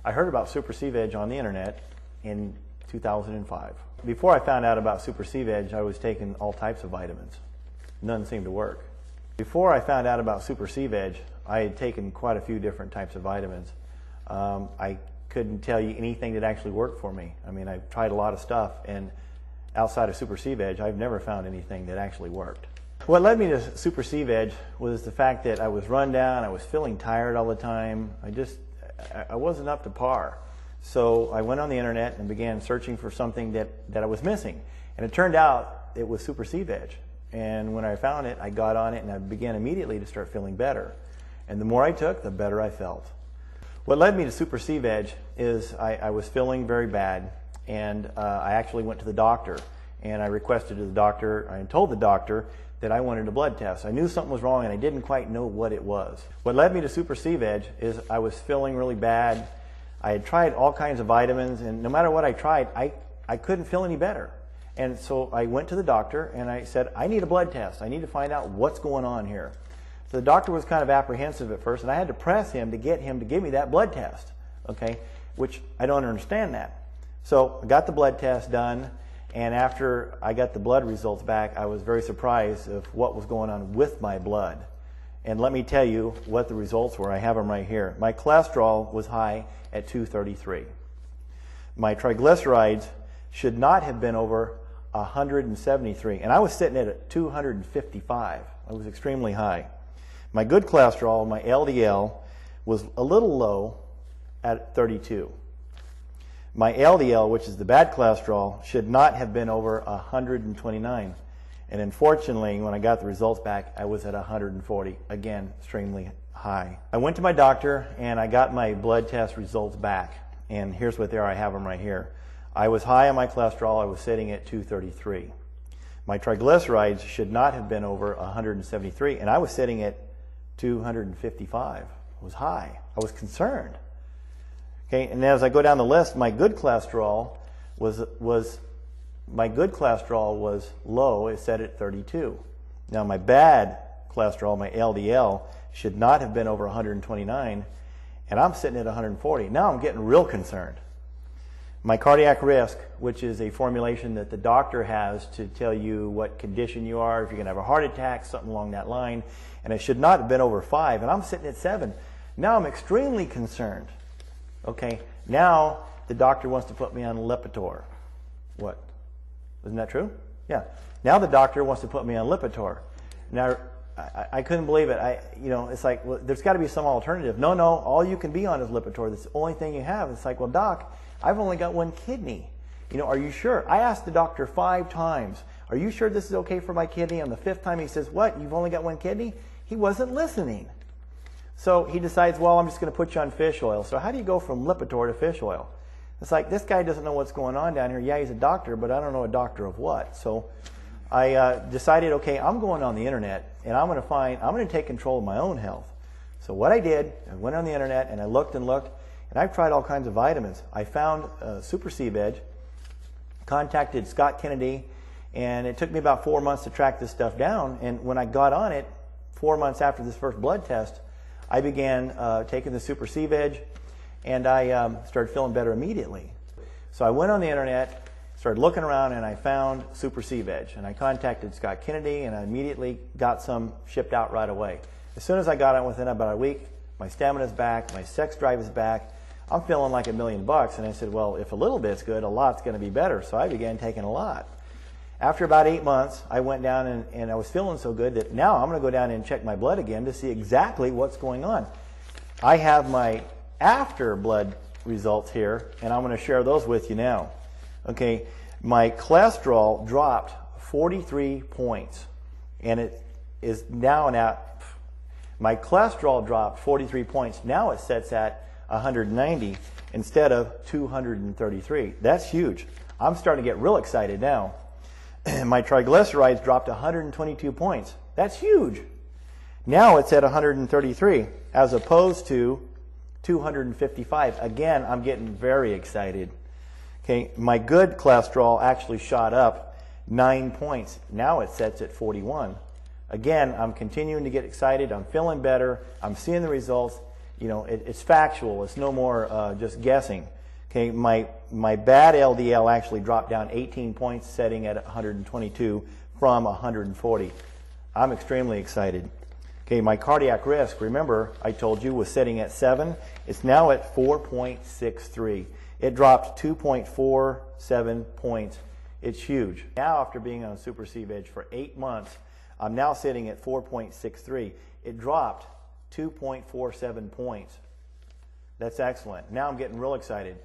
I heard about Super C-Veg on the internet in 2005. Before I found out about Super C-Veg, I was taking all types of vitamins. None seemed to work. Before I found out about Super C-Veg, I had taken quite a few different types of vitamins. I couldn't tell you anything that actually worked for me. I mean, I've tried a lot of stuff, and outside of Super C-Veg, I've never found anything that actually worked. What led me to Super C-Veg was the fact that I was run down, I was feeling tired all the time. I wasn't up to par. So I went on the internet and began searching for something that I was missing. And it turned out it was Super C-Veg. And when I found it, I got on it and I began immediately to start feeling better. And the more I took, the better I felt. What led me to Super C-Veg is I was feeling very bad, and I actually went to the doctor. And I requested to the doctor, I told the doctor that I wanted a blood test. I knew something was wrong and I didn't quite know what it was. What led me to Super C-Veg is I was feeling really bad. I had tried all kinds of vitamins, and no matter what I tried, I couldn't feel any better. And so I went to the doctor and I said, I need a blood test. I need to find out what's going on here. So the doctor was kind of apprehensive at first, and I had to press him to get him to give me that blood test, okay, which I don't understand that. So I got the blood test done, and after I got the blood results back, I was very surprised of what was going on with my blood. And let me tell you what the results were. I have them right here. My cholesterol was high at 233. My triglycerides should not have been over 173, and I was sitting at 255. I was extremely high. My good cholesterol, my LDL, was a little low at 32. My LDL, which is the bad cholesterol, should not have been over 129. And unfortunately, when I got the results back, I was at 140. Again, extremely high. I went to my doctor and I got my blood test results back. And here's what they are. I have them right here. I was high on my cholesterol. I was sitting at 233. My triglycerides should not have been over 173, and I was sitting at 255. It was high. I was concerned. Okay, and as I go down the list, my good cholesterol was low. It set at 32. Now my bad cholesterol, my LDL, should not have been over 129, and I'm sitting at 140. Now I'm getting real concerned. My cardiac risk, which is a formulation that the doctor has to tell you what condition you are, if you're going to have a heart attack, something along that line, and it should not have been over 5, and I'm sitting at 7. Now I'm extremely concerned. Okay, now the doctor wants to put me on Lipitor. What? Isn't that true? Yeah. Now the doctor wants to put me on Lipitor. Now, I couldn't believe it. It's like, well, there's got to be some alternative. No, all you can be on is Lipitor. That's the only thing you have. It's like, well, doc, I've only got one kidney. Are you sure? I asked the doctor 5 times, are you sure this is okay for my kidney? On the 5th time, he says, what, you've only got one kidney? He wasn't listening. So he decides, well, I'm just going to put you on fish oil. So how do you go from Lipitor to fish oil? It's like, this guy doesn't know what's going on down here. Yeah, he's a doctor, but I don't know a doctor of what. So I decided, okay, I'm going on the internet, and I'm going to take control of my own health. So what I did, I went on the internet, and I looked, and I've tried all kinds of vitamins. I found Super C-Veg, contacted Scott Kennedy, and it took me about 4 months to track this stuff down. And when I got on it, 4 months after this first blood test, I began taking the Super C-Veg, and I started feeling better immediately. So I went on the internet, started looking around, and I found Super C-Veg. And I contacted Scott Kennedy, and I immediately got some shipped out right away. As soon as I got on, within about a week, my stamina's back, my sex drive is back. I'm feeling like $1 million. And I said, well, if a little bit's good, a lot's going to be better. So I began taking a lot. After about 8 months, I went down and I was feeling so good that now I'm going to go down and check my blood again to see exactly what's going on. I have my after blood results here, and I'm going to share those with you now. Okay, my cholesterol dropped 43 points, and it is now at, my cholesterol dropped 43 points. Now it sets at 190 instead of 233. That's huge. I'm starting to get real excited now. My triglycerides dropped 122 points. That's huge. Now it's at 133 as opposed to 255. Again, I'm getting very excited. Okay, my good cholesterol actually shot up 9 points. Now it sets at 41. Again, I'm continuing to get excited. I'm feeling better. I'm seeing the results. it's factual. It's no more just guessing. Okay, my bad LDL actually dropped down 18 points, setting at 122 from 140. I'm extremely excited. Okay, my cardiac risk, remember I told you, was setting at 7. It's now at 4.63. It dropped 2.47 points. It's huge. Now, after being on Super C-Veg for 8 months, I'm now sitting at 4.63. It dropped 2.47 points. That's excellent. Now I'm getting real excited.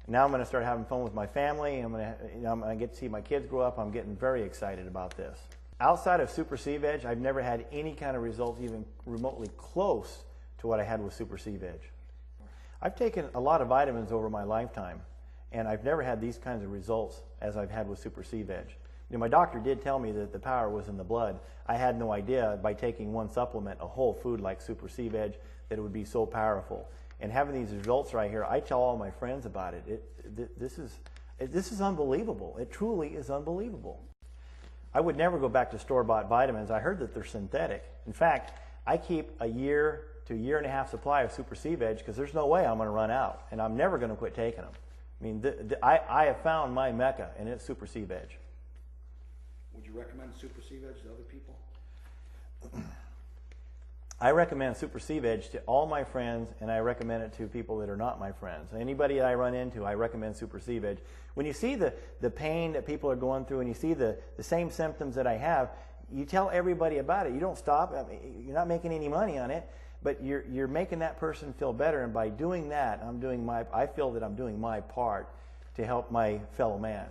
Now I'm going to start having fun with my family. I'm going to get to see my kids grow up. I'm getting very excited about this. Outside of Super C-Veg, I've never had any kind of results even remotely close to what I had with Super C-Veg. I've taken a lot of vitamins over my lifetime, and I've never had these kinds of results as I've had with Super C-Veg. My doctor did tell me that the power was in the blood. I had no idea by taking one supplement, a whole food like Super C-Veg, that it would be so powerful. And having these results right here, I tell all my friends about it. This is unbelievable. It truly is unbelievable. I would never go back to store-bought vitamins. I heard that they're synthetic. In fact, I keep a year to a year and a half supply of Super C-Veg because there's no way I'm going to run out, and I'm never going to quit taking them. I mean, I have found my mecca, and it's Super C-Veg. Would you recommend Super C-Veg to other people? I recommend Super C-Veg to all my friends, and I recommend it to people that are not my friends. Anybody I run into, I recommend Super C-Veg. When you see the pain that people are going through and you see the same symptoms that I have, you tell everybody about it. You don't stop. I mean, you're not making any money on it, but you're making that person feel better. And by doing that, I feel that I'm doing my part to help my fellow man.